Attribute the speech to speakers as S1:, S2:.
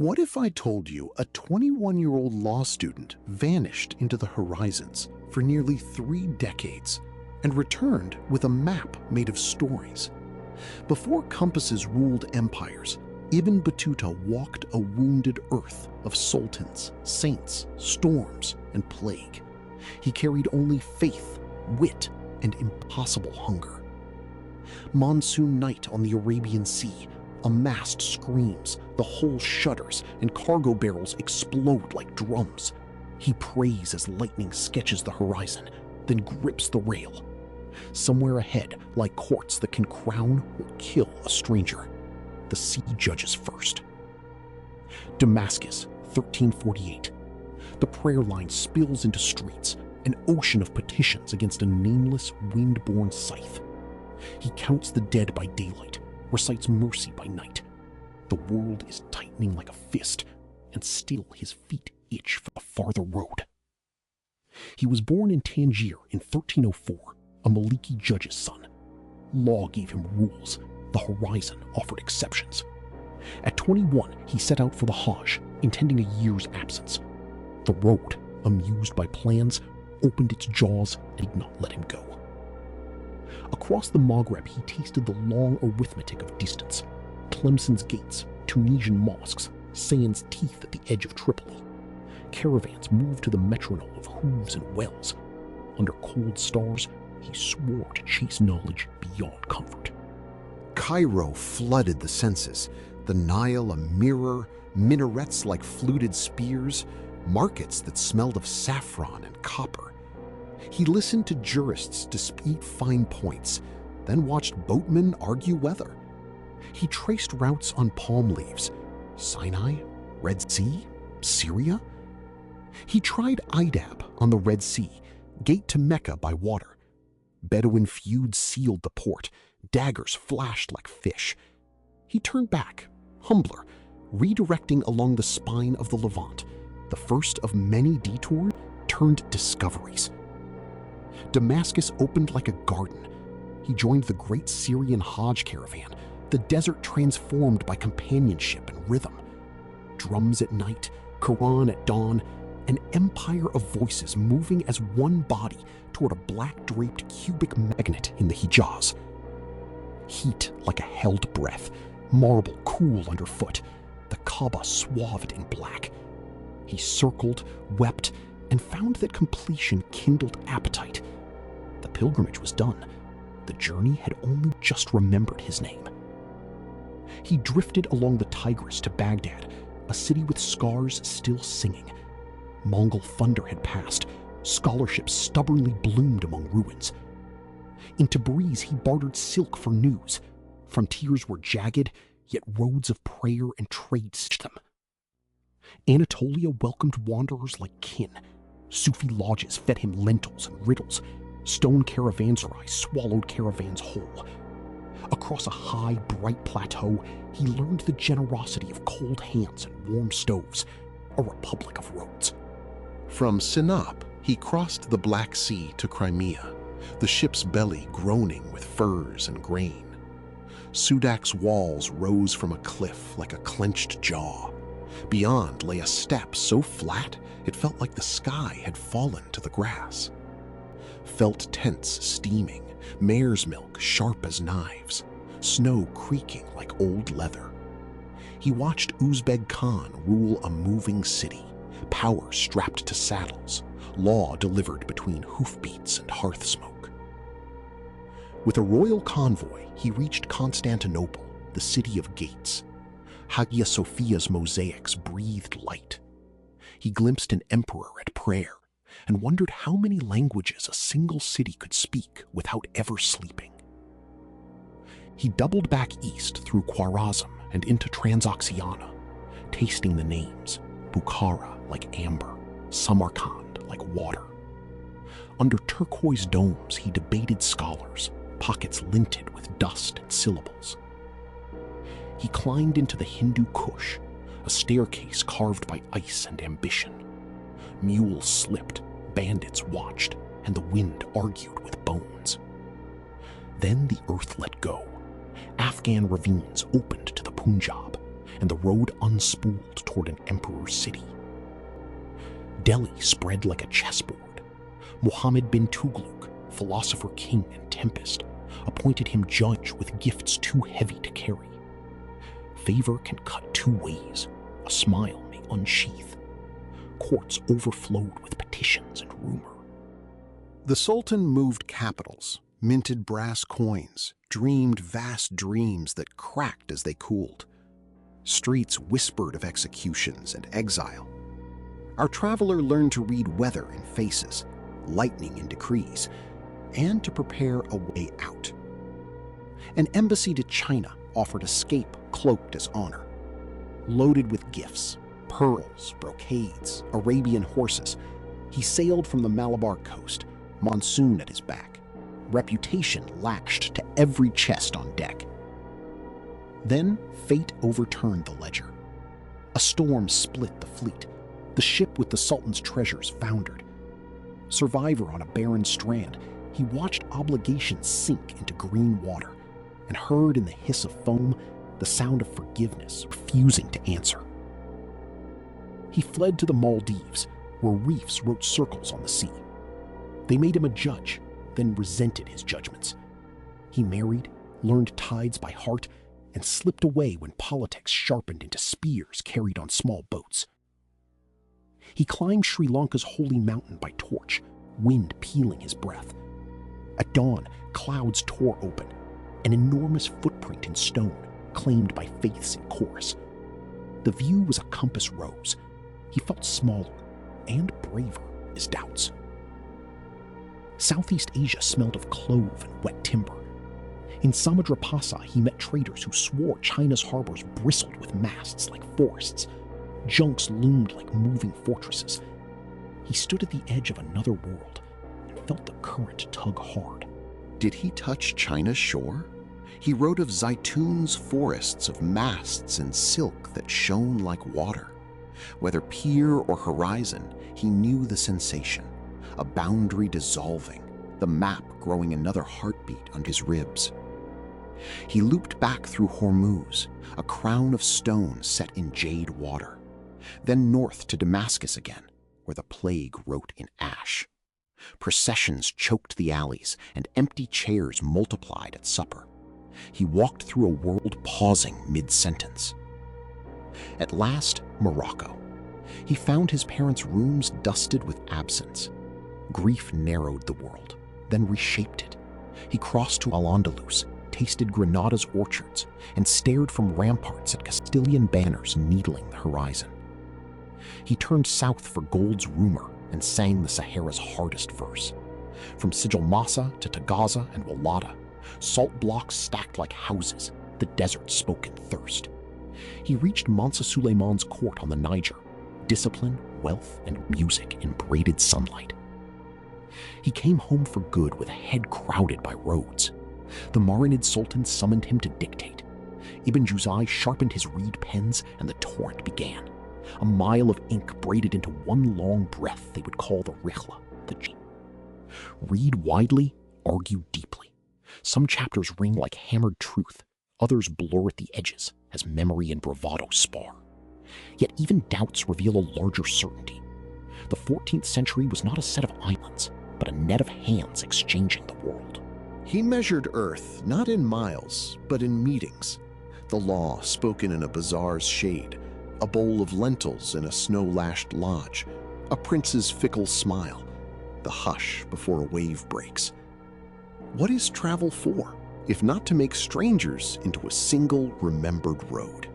S1: What if I told you a 21-year-old law student vanished into the horizons for nearly 3 decades and returned with a map made of stories? Before compasses ruled empires, Ibn Battuta walked a wounded earth of sultans, saints, storms, and plague. He carried only faith, wit, and impossible hunger. Monsoon night on the Arabian Sea, a mast screams, the hull shudders, and cargo barrels explode like drums. He prays as lightning sketches the horizon, then grips the rail. Somewhere ahead lie courts that can crown or kill a stranger. The sea judges first. Damascus, 1348. The prayer line spills into streets, an ocean of petitions against a nameless, wind-borne scythe. He counts the dead by daylight, recites mercy by night. The world is tightening like a fist, and still his feet itch for the farther road. He was born in Tangier in 1304, a Maliki judge's son. Law gave him rules. The horizon offered exceptions. At 21, he set out for the Hajj, intending a year's absence. The road, amused by plans, opened its jaws and did not let him go. Across the Maghreb, he tasted the long arithmetic of distance. Tlemcen's gates, Tunisian mosques, sand's teeth at the edge of Tripoli. Caravans moved to the metronome of hooves and wells. Under cold stars, he swore to chase knowledge beyond comfort.
S2: Cairo flooded the senses, the Nile a mirror, minarets like fluted spears, markets that smelled of saffron and copper. He listened to jurists dispute fine points, then watched boatmen argue weather. He traced routes on palm leaves. Sinai, Red Sea, Syria. He tried Idab on the Red Sea, gate to Mecca by water. Bedouin feuds sealed the port. Daggers flashed like fish. He turned back, humbler, redirecting along the spine of the Levant. The first of many detours turned discoveries. Damascus opened like a garden. He joined the great Syrian Hajj caravan, the desert transformed by companionship and rhythm. Drums at night, Quran at dawn, an empire of voices moving as one body toward a black-draped cubic magnet in the Hijaz. Heat like a held breath, marble cool underfoot, the Kaaba swathed in black. He circled, wept, and found that completion kindled appetite. The pilgrimage was done. The journey had only just remembered his name. He drifted along the Tigris to Baghdad, a city with scars still singing. Mongol thunder had passed. Scholarship stubbornly bloomed among ruins. In Tabriz, he bartered silk for news. Frontiers were jagged, yet roads of prayer and trade stitched them. Anatolia welcomed wanderers like kin. Sufi lodges fed him lentils and riddles. Stone caravanserai swallowed caravans whole. Across a high, bright plateau, he learned the generosity of cold hands and warm stoves, a republic of roads.
S1: From Sinop, he crossed the Black Sea to Crimea, the ship's belly groaning with furs and grain. Sudak's walls rose from a cliff like a clenched jaw. Beyond lay a steppe so flat it felt like the sky had fallen to the grass. Felt tents steaming, mare's milk sharp as knives, snow creaking like old leather. He watched Uzbek Khan rule a moving city, power strapped to saddles, law delivered between hoofbeats and hearth smoke. With a royal convoy, he reached Constantinople, the city of gates. Hagia Sophia's mosaics breathed light. He glimpsed an emperor at prayer and wondered how many languages a single city could speak without ever sleeping. He doubled back east through Khwarazm and into Transoxiana, tasting the names, Bukhara like amber, Samarkand like water. Under turquoise domes, he debated scholars, pockets linted with dust and syllables. He climbed into the Hindu Kush, a staircase carved by ice and ambition. Mules slipped, bandits watched, and the wind argued with bones. Then the earth let go. Afghan ravines opened to the Punjab, and the road unspooled toward an emperor's city. Delhi spread like a chessboard. Muhammad bin Tughlaq, philosopher king and tempest, appointed him judge with gifts too heavy to carry. Favor can cut two ways. A smile may unsheath. Courts overflowed with petitions and rumor. The Sultan moved capitals, minted brass coins, dreamed vast dreams that cracked as they cooled. Streets whispered of executions and exile. Our traveler learned to read weather in faces, lightning in decrees, and to prepare a way out. An embassy to China offered escape cloaked as honor. Loaded with gifts, pearls, brocades, Arabian horses, he sailed from the Malabar coast, monsoon at his back, reputation lashed to every chest on deck. Then fate overturned the ledger. A storm split the fleet. The ship with the Sultan's treasures foundered. Survivor on a barren strand, he watched obligations sink into green water and heard in the hiss of foam the sound of forgiveness refusing to answer. He fled to the Maldives, where reefs wrote circles on the sea. They made him a judge, then resented his judgments. He married, learned tides by heart, and slipped away when politics sharpened into spears carried on small boats. He climbed Sri Lanka's holy mountain by torch, wind peeling his breath. At dawn, clouds tore open, an enormous footprint in stone, claimed by faiths in chorus. The view was a compass rose. He felt smaller and braver in his doubts. Southeast Asia smelled of clove and wet timber. In Samudrapasa, he met traders who swore China's harbors bristled with masts like forests. Junks loomed like moving fortresses. He stood at the edge of another world and felt the current tug hard. Did he touch China's shore? He wrote of Zaitoun's forests of masts and silk that shone like water. Whether pier or horizon, he knew the sensation, a boundary dissolving, the map growing another heartbeat under his ribs. He looped back through Hormuz, a crown of stone set in jade water, then north to Damascus again, where the plague wrote in ash. Processions choked the alleys, and empty chairs multiplied at supper. He walked through a world pausing mid-sentence. At last, Morocco. He found his parents' rooms dusted with absence. Grief narrowed the world, then reshaped it. He crossed to Al-Andalus, tasted Granada's orchards, and stared from ramparts at Castilian banners needling the horizon. He turned south for gold's rumor and sang the Sahara's hardest verse. From Sijil Massa to Tagaza and Walada, salt blocks stacked like houses, the desert spoke in thirst. He reached Mansa Suleiman's court on the Niger, discipline, wealth, and music in braided sunlight. He came home for good with a head crowded by roads. The Marinid Sultan summoned him to dictate. Ibn Juzai sharpened his reed pens and the torrent began. A mile of ink braided into one long breath they would call the Rihla, the G. Read widely, argue deeply. Some chapters ring like hammered truth, others blur at the edges as memory and bravado spar. Yet even doubts reveal a larger certainty. The 14th century was not a set of islands, but a net of hands exchanging the world. He measured Earth not in miles, but in meetings. The law spoken in a bazaar's shade, a bowl of lentils in a snow-lashed lodge, a prince's fickle smile, the hush before a wave breaks. What is travel for, if not to make strangers into a single remembered road?